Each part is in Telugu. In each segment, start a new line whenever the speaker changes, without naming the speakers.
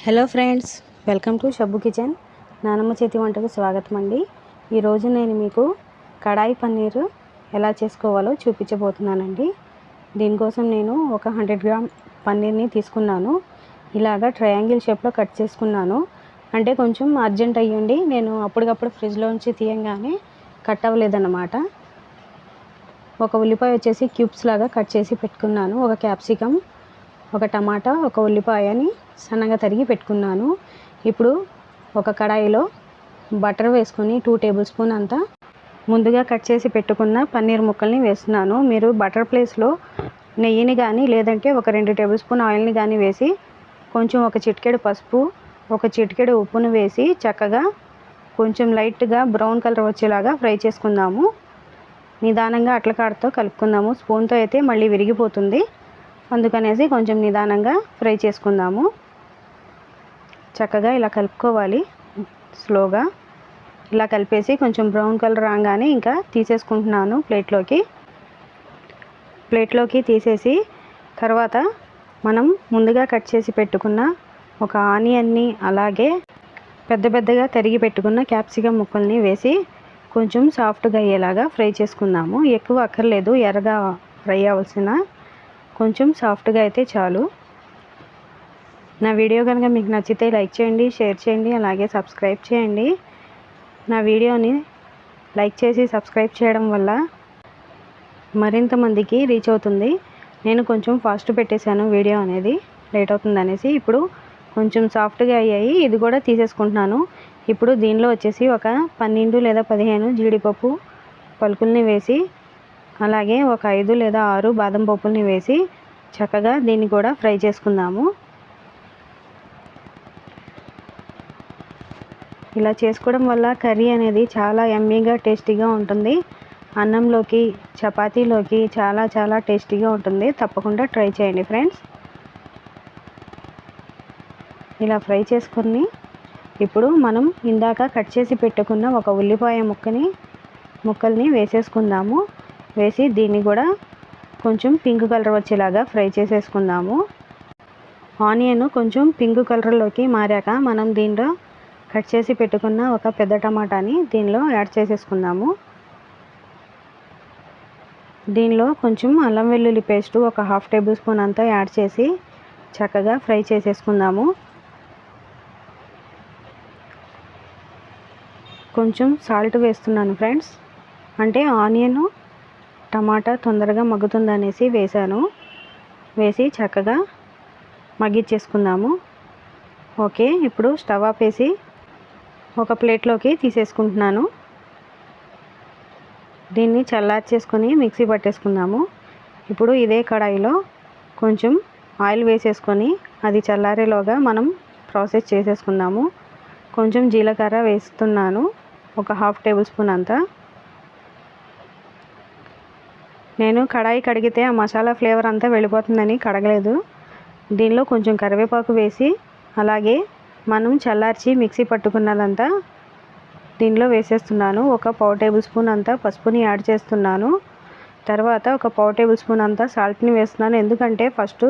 Hello friends, welcome to Shabbu kitchen. నానమ్మ చేతి వంటకు స్వాగతం అండి. ఈరోజు నేను మీకు కడాయి పన్నీర్ ఎలా చేసుకోవాలో చూపించబోతున్నానండి. దీనికోసం నేను ఒక 100 గ్రామ్ పన్నీర్ని తీసుకున్నాను. ఇలాగా ట్రయాంగిల్ షేప్లో కట్ చేసుకున్నాను. అంటే కొంచెం అర్జెంట్ అయ్యండి, నేను అప్పటికప్పుడు ఫ్రిడ్జ్లోంచి తీయంగానే కట్ అవ్వలేదన్నమాట. ఒక ఉల్లిపాయ వచ్చేసి క్యూబ్స్ లాగా కట్ చేసి పెట్టుకున్నాను. ఒక క్యాప్సికమ్, ఒక టమాటా, ఒక ఉల్లిపాయని సన్నగా తరిగి పెట్టుకున్నాను. ఇప్పుడు ఒక కడాయిలో బటర్ వేసుకొని 2 టేబుల్ స్పూన్ అంతా ముందుగా కట్ చేసి పెట్టుకున్న పన్నీర్ ముక్కల్ని వేస్తున్నాను. మీరు బటర్ ప్లేస్లో నెయ్యిని కానీ లేదంటే ఒక 2 టేబుల్ స్పూన్ ఆయిల్ని కానీ వేసి కొంచెం ఒక చిటికెడు పసుపు, ఒక చిటికెడు ఉప్పును వేసి చక్కగా కొంచెం లైట్గా బ్రౌన్ కలర్ వచ్చేలాగా ఫ్రై చేసుకుందాము. నిదానంగా అట్లకాడతో కలుపుకుందాము. స్పూన్తో అయితే మళ్ళీ విరిగిపోతుంది, అందుకనేసి కొంచెం నిదానంగా ఫ్రై చేసుకుందాము. చక్కగా ఇలా కలుపుకోవాలి స్లోగా. ఇలా కలిపేసి కొంచెం బ్రౌన్ కలర్ రాగానే ఇంకా తీసేసుకుంటున్నాను ప్లేట్లోకి తీసేసి తర్వాత మనం ముందుగా కట్ చేసి పెట్టుకున్న ఒక ఆనియన్ని అలాగే పెద్దగా తరిగి పెట్టుకున్న క్యాప్సికమ్ ముక్కల్ని వేసి కొంచెం సాఫ్ట్గా అయ్యేలాగా ఫ్రై చేసుకుందాము. ఎక్కువ అక్కర్లేదు, ఎర్రగా ఫ్రై అవ్వాల్సిన, కొంచెం సాఫ్ట్గా అయితే చాలు. నా వీడియో కనుక మీకు నచ్చితే లైక్ చేయండి, షేర్ చేయండి, అలాగే సబ్స్క్రైబ్ చేయండి. నా వీడియోని లైక్ చేసి సబ్స్క్రైబ్ చేయడం వల్ల మరింత మందికి రీచ్ అవుతుంది. నేను కొంచెం ఫాస్ట్ పెట్టేశాను వీడియో అనేది, లేట్ అవుతుంది అనేసి. ఇప్పుడు కొంచెం సాఫ్ట్గా అయ్యాయి, ఇది కూడా తీసేసుకుంటున్నాను. ఇప్పుడు దీనిలో వచ్చేసి ఒక 12 లేదా 15 జీడిపప్పు పలుకుల్ని వేసి అలాగే ఒక 5 లేదా 6 బాదం పప్పుల్ని వేసి చక్కగా దీన్ని కూడా ఫ్రై చేసుకుందాము. ఇలా చేసుకోవడం వల్ల కర్రీ అనేది చాలా యమ్మీగా టేస్టీగా ఉంటుంది. అన్నంలోకి, చపాతీలోకి చాలా టేస్టీగా ఉంటుంది. తప్పకుండా ట్రై చేయండి ఫ్రెండ్స్. ఇలా ఫ్రై చేసుకుని ఇప్పుడు మనం ఇందాక కట్ చేసి పెట్టుకున్న ఒక ఉల్లిపాయ ముక్కల్ని వేసేసుకుందాము. వేసి దీన్ని కూడా కొంచెం పింక్ కలర్ వచ్చేలాగా ఫ్రై చేసేసుకుందాము. ఆనియన్ కొంచెం పింక్ కలర్లోకి మారాక మనం దీనిలో కట్ చేసి పెట్టుకున్న ఒక పెద్ద టమాటాని దీనిలో యాడ్ చేసేసుకుందాము. దీనిలో కొంచెం అల్లం వెల్లుల్లి పేస్ట్ ఒక 1/2 టేబుల్ స్పూన్ అంతా యాడ్ చేసి చక్కగా ఫ్రై చేసేసుకుందాము. కొంచెం సాల్ట్ వేస్తున్నాను ఫ్రెండ్స్, అంటే ఆనియన్ టమాటా తొందరగా మగ్గుతుందనేసి వేసాను. వేసి చక్కగా మగ్గిచ్చేసుకుందాము. ఓకే, ఇప్పుడు స్టవ్ ఆపేసి ఒక ప్లేట్లోకి తీసేసుకుంటున్నాను. దీన్ని చల్లార్చేసుకొని మిక్సీ పట్టేసుకుందాము. ఇప్పుడు ఇదే కడాయిలో కొంచెం ఆయిల్ వేసేసుకొని అది చల్లారేలోగా మనం ప్రాసెస్ చేసేసుకుందాము. కొంచెం జీలకర్ర వేస్తున్నాను, ఒక 1/2 టేబుల్ స్పూన్ అంతా. నేను కడాయి కడిగితే ఆ మసాలా ఫ్లేవర్ అంతా వెళ్ళిపోతుందని కడగలేదు. దీనిలో కొంచెం కరివేపాకు వేసి అలాగే మనం చల్లార్చి మిక్సీ పట్టుకున్నదంతా దీనిలో వేసేస్తున్నాను. ఒక 1/4 టేబుల్ స్పూన్ అంతా పసుపుని యాడ్ చేస్తున్నాను. తర్వాత ఒక 1/4 టేబుల్ స్పూన్ అంతా సాల్ట్ని వేస్తున్నాను, ఎందుకంటే ఫస్ట్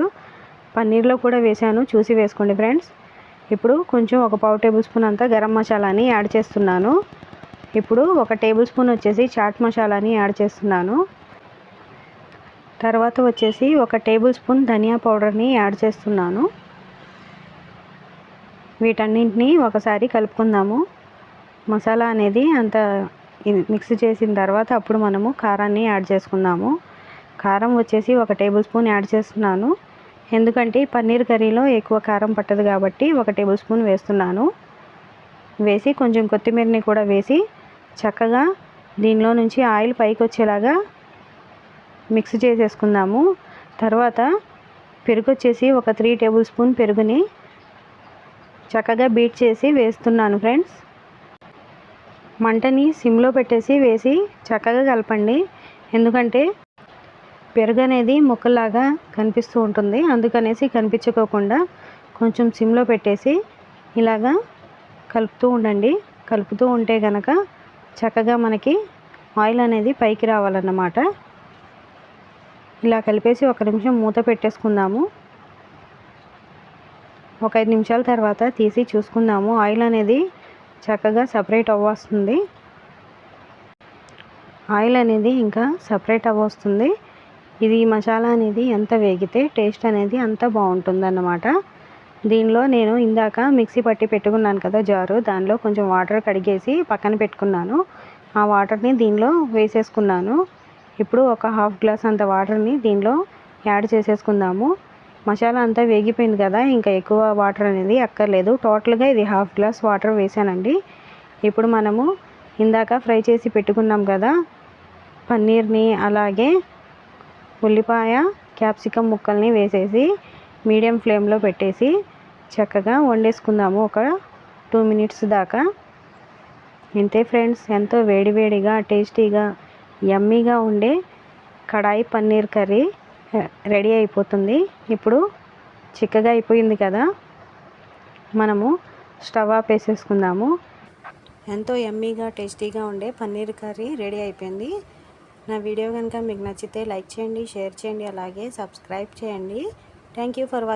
పన్నీర్లో కూడా వేసాను, చూసి వేసుకోండి ఫ్రెండ్స్. ఇప్పుడు కొంచెం ఒక 1/4 టేబుల్ స్పూన్ అంతా గరం మసాలాని యాడ్ చేస్తున్నాను. ఇప్పుడు ఒక టేబుల్ స్పూన్ వచ్చేసి చాట్ మసాలాని యాడ్ చేస్తున్నాను. తర్వాత వచ్చేసి ఒక టేబుల్ స్పూన్ ధనియా పౌడర్ని యాడ్ చేస్తున్నాను. వీటన్నింటినీ ఒకసారి కలుపుకుందాము. మసాలా అనేది అంత మిక్స్ చేసిన తర్వాత అప్పుడు మనము కారాన్ని యాడ్ చేసుకుందాము. కారం వచ్చేసి ఒక టేబుల్ స్పూన్ యాడ్ చేస్తున్నాను, ఎందుకంటే పన్నీర్ కర్రీలో ఎక్కువ కారం పట్టదు కాబట్టి ఒక టేబుల్ స్పూన్ వేస్తున్నాను. వేసి కొంచెం కొత్తిమీరని కూడా వేసి చక్కగా దీనిలో నుంచి ఆయిల్ పైకి వచ్చేలాగా మిక్స్ చేసేసుకుందాము. తర్వాత పెరుగు వచ్చేసి ఒక 3 టేబుల్ స్పూన్ పెరుగుని చక్కగా బీట్ చేసి వేస్తున్నాను ఫ్రెండ్స్. మంటని సిమ్లో పెట్టేసి వేసి చక్కగా కలపండి, ఎందుకంటే పెరుగు అనేది ముక్కలాగా కనిపిస్తూ ఉంటుంది, అందుకనేసి కనిపించుకోకుండా కొంచెం సిమ్లో పెట్టేసి ఇలాగా కలుపుతూ ఉండండి. కలుపుతూ ఉంటే కనుక చక్కగా మనకి ఆయిల్ అనేది పైకి రావాలన్నమాట. ఇలా కలిపేసి 1 నిమిషం మూత పెట్టేసుకుందాము. ఒక 5 నిమిషాల తర్వాత తీసి చూసుకుందాము. ఆయిల్ అనేది చక్కగా సపరేట్ అవ్వస్తుంది. ఆయిల్ అనేది ఇంకా సపరేట్ అవ్వస్తుంది. ఇది మసాలా అనేది ఎంత వేగితే టేస్ట్ అనేది అంత బాగుంటుందన్నమాట. దీనిలో నేను ఇందాక మిక్సీ పట్టి పెట్టుకున్నాను కదా జారు, దానిలో కొంచెం వాటర్ కడిగేసి పక్కన పెట్టుకున్నాను. ఆ వాటర్ని దీనిలో వేసేసుకున్నాను. ఇప్పుడు ఒక హాఫ్ గ్లాస్ అంత వాటర్ని దీనిలో యాడ్ చేసేసుకుందాము. మసాలా అంతా వేగిపోయింది కదా, ఇంకా ఎక్కువ వాటర్ అనేది అక్కర్లేదు. టోటల్గా ఇది హాఫ్ గ్లాస్ వాటర్ వేసానండి. ఇప్పుడు మనము ఇందాక ఫ్రై చేసి పెట్టుకున్నాం కదా పన్నీర్ని, అలాగే ఉల్లిపాయ క్యాప్సికమ్ ముక్కల్ని వేసేసి మీడియం ఫ్లేమ్లో పెట్టేసి చక్కగా వండేసుకుందాము ఒక 2 మినిట్స్ దాకా. ఇంతే ఫ్రెండ్స్, ఎంతో వేడివేడిగా టేస్టీగా యమ్మీగా ఉండే కడాయి పన్నీర్ కర్రీ రెడీ అయిపోతుంది. ఇప్పుడు చిక్కగా అయిపోయింది కదా, మనము స్టవ్ ఆపేసేసుకుందాము. ఎంతో యమ్మీగా టేస్టీగా ఉండే పన్నీర్ కర్రీ రెడీ అయిపోయింది. నా వీడియో కనుక మీకు నచ్చితే లైక్ చేయండి, షేర్ చేయండి, అలాగే సబ్స్క్రైబ్ చేయండి. Thank you for watching.